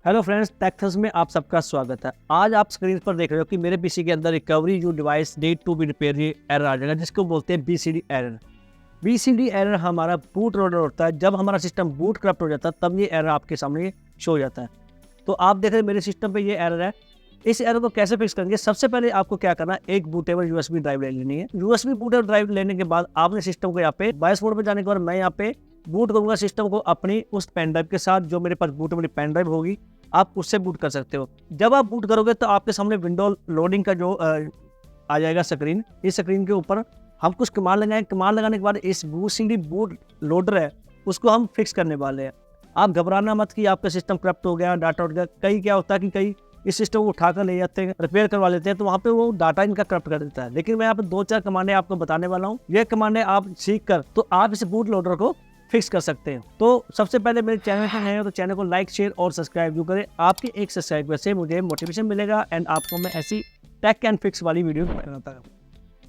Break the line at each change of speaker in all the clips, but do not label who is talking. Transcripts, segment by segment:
Hello friends, टेक्थस में आप सबका स्वागत है। आज आप स्क्रीन पर देख रहे हो कि मेरे पीसी के अंदर रिकवरी जो device need to be repair ये एरर आ जाएगा, जिसको बोलते हैं बीसीडी एरर। बीसीडी एरर हमारा बूट लोडर होता है। जब हमारा सिस्टम बूट करप्ट हो जाता है तब ये एरर आपके सामने शो हो जाता है। तो आप देख रहे हैं मेरे सिस्टम पे ये एरर है। इस एरर को कैसे फिक्स करेंगे? सबसे पहले आपको क्या करना है, एक बूटेबल यूएसबी ड्राइव ले लेनी है। यूएसबी बूटेबल ड्राइव लेने के बाद आपने सिस्टम को यहाँ पे बायस मोड पे जाने के बाद मैं यहाँ पे बूट करूंगा सिस्टम को अपनी उस पेन ड्राइव के साथ, जो मेरे पास बूटेबल पेन ड्राइव होगी। आप उससे बूट कर सकते हो। जब आप बूट करोगे तो आपके सामने विंडो लोडिंग का जो आ जाएगा स्क्रीन। इस स्क्रीन के ऊपर हम कुछ कमांड लगाएंगे। कमांड लगाने के बाद इस बीसीडी बूट लोडर है उसको हम फिक्स करने वाले हैं। आप घबराना मत कि आपका सिस्टम करप्ट हो गया, डाटा उठ गया। कई क्या होता है कि कई इस सिस्टम को उठाकर ले जाते हैं, रिपेयर करवा लेते हैं, तो वहाँ पे वो डाटा इनका करप्ट कर देता है। लेकिन मैं यहाँ पे 2-4 कमांडें आपको बताने वाला हूँ। ये कमांडें आप सीख कर तो आप इस बूट लोडर को फिक्स कर सकते हैं। तो सबसे पहले मेरे चैनल पर हैं तो चैनल को लाइक, शेयर और सब्सक्राइब जरूर करें। आपके एक सब्सक्राइब से मुझे मोटिवेशन मिलेगा एंड आपको मैं ऐसी टेक एंड फिक्स वाली वीडियो बनाता हूँ।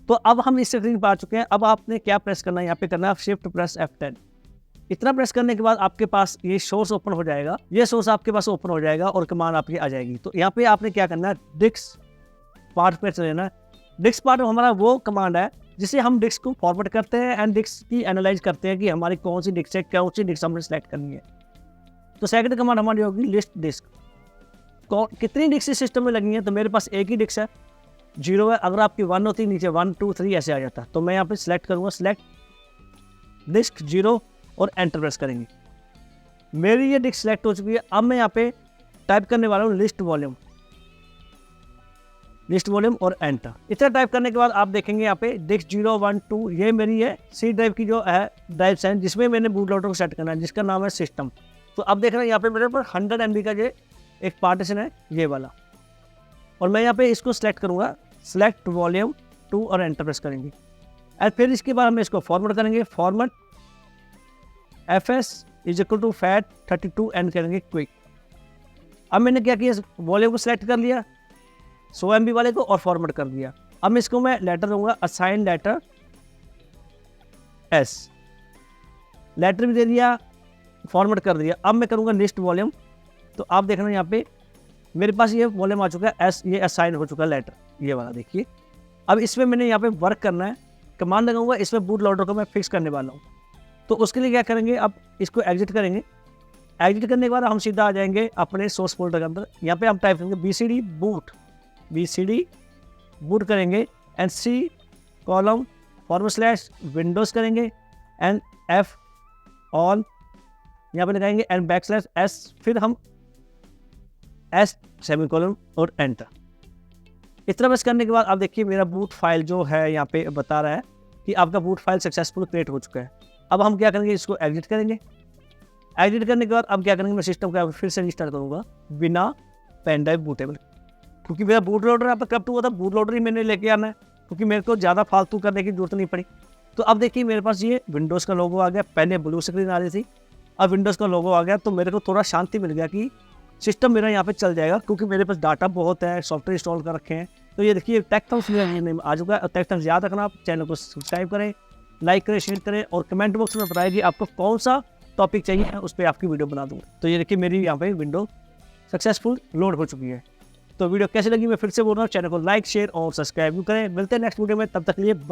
तो अब हम इस स्क्रीन पर आ चुके हैं। अब आपने क्या प्रेस करना है, यहाँ पे करना है शिफ्ट प्रेस F10। इतना प्रेस करने के बाद आपके पास ये सोर्स ओपन हो जाएगा। ये सोर्स आपके पास ओपन हो जाएगा और कमांड आपकी आ जाएगी। तो यहाँ पे आपने क्या करना है, डिस्क पार्ट पे चले जाना। डिस्क पार्ट हमारा वो कमांड है जिसे हम डिस्क को फॉरवर्ड करते हैं एंड डिस्क की एनालाइज करते हैं कि हमारी कौन सी डिस्क है, कौन सी डिस्क हमने सेलेक्ट करनी है। तो सेकंड कमांड हमारी होगी लिस्ट डिस्क। कितनी डिस्क इस सिस्टम में लगी है? तो मेरे पास एक ही डिस्क है, 0 है। अगर आपकी 1 होती नीचे 1 2 3 ऐसे आ जाता। तो मैं यहाँ पे सिलेक्ट करूँगा सिलेक्ट डिस्क 0 और एंटर प्रेस करेंगे। मेरी ये डिस्क सेलेक्ट हो चुकी है। अब मैं यहाँ पे टाइप करने वाला हूँ लिस्ट वॉल्यूम और एंटर। इतना टाइप करने के बाद आप देखेंगे यहाँ पे डिस्क 0 1 2 ये मेरी है सी ड्राइव की जो है ड्राइव है, जिसमें मैंने बूट लोडर को सेट करना है, जिसका नाम है सिस्टम। तो अब देख रहे हैं यहाँ पे मेरे पास 100 MB का ये एक पार्टीशन है, ये वाला। और मैं यहाँ पे इसको सिलेक्ट करूँगा सिलेक्ट वॉल्यूम 2 और एंटर प्रेस करेंगे। और फिर इसके बाद हम इसको फॉर्मेट करेंगे। फॉर्मेट FS = फैट 32 एंड करेंगे क्विक। अब मैंने क्या किया, वॉल्यूम को सिलेक्ट कर लिया 100 MB वाले को और फॉर्मेट कर दिया। अब इसको मैं लेटर दूंगा असाइन लेटर S। लेटर भी दे दिया, फॉर्मेट कर दिया। अब मैं करूंगा लिस्ट वॉल्यूम। तो आप देख रहे हैं यहाँ पे मेरे पास ये वॉल्यूम आ चुका है S, ये असाइन हो चुका है लेटर, ये वाला देखिए। अब इसमें मैंने यहाँ पे वर्क करना है, कमांड लगाऊंगा, इसमें बूट लोडर को मैं फिक्स करने वाला हूँ। तो उसके लिए क्या करेंगे, अब इसको एग्जिट करेंगे। एग्जिट करने के बाद हम सीधा आ जाएंगे अपने सोर्स फोल्डर के अंदर। यहाँ पे हम टाइप करेंगे बीसीडी बूट करेंगे एंड C :/विंडोज करेंगे एंड F ऑल यहाँ पे लगाएंगे एंड \S। फिर हम S सेमीकोलन और एंटर। इतना बस करने के बाद आप देखिए मेरा बूट फाइल जो है यहाँ पे बता रहा है कि आपका बूट फाइल सक्सेसफुल क्रिएट हो चुका है। अब हम क्या करेंगे, इसको एग्जिट करेंगे। एग्जिट करने के बाद अब क्या करेंगे, मैं सिस्टम को फिर से रिस्टार्ट करूँगा बिना पेन ड्राइव बूटेबल, क्योंकि मेरा बूट लोडर यहाँ पर करप्ट हुआ था। बूट लोडर ही मैंने लेके आना है क्योंकि मेरे को ज़्यादा फालतू करने की जरूरत नहीं पड़ी। तो अब देखिए मेरे पास ये विंडोज़ का लोगो आ गया। पहले ब्लू स्क्रीन आ रही थी, अब विंडोज़ का लोगो आ गया। तो मेरे को थोड़ा शांति मिल गया कि सिस्टम मेरा यहाँ पे चल जाएगा, क्योंकि मेरे पास डाटा बहुत है, सॉफ्टवेयर इंस्टॉल कर रखे हैं। तो ये देखिए टेक्थस में आ चुका है। टेक्थस याद रखना, आप चैनल को सब्सक्राइब करें, लाइक करें, शेयर करें और कमेंट बॉक्स में बताइए कि आपको कौन सा टॉपिक चाहिए, उस पर आपकी वीडियो बना दूँ। तो ये देखिए मेरी यहाँ पे विंडो सक्सेसफुल लोड हो चुकी है। तो वीडियो कैसी लगी मैं फिर से बोल रहा हूँ, चैनल को लाइक, शेयर और सब्सक्राइब करें। मिलते हैं नेक्स्ट वीडियो में, तब तक के लिए बाय।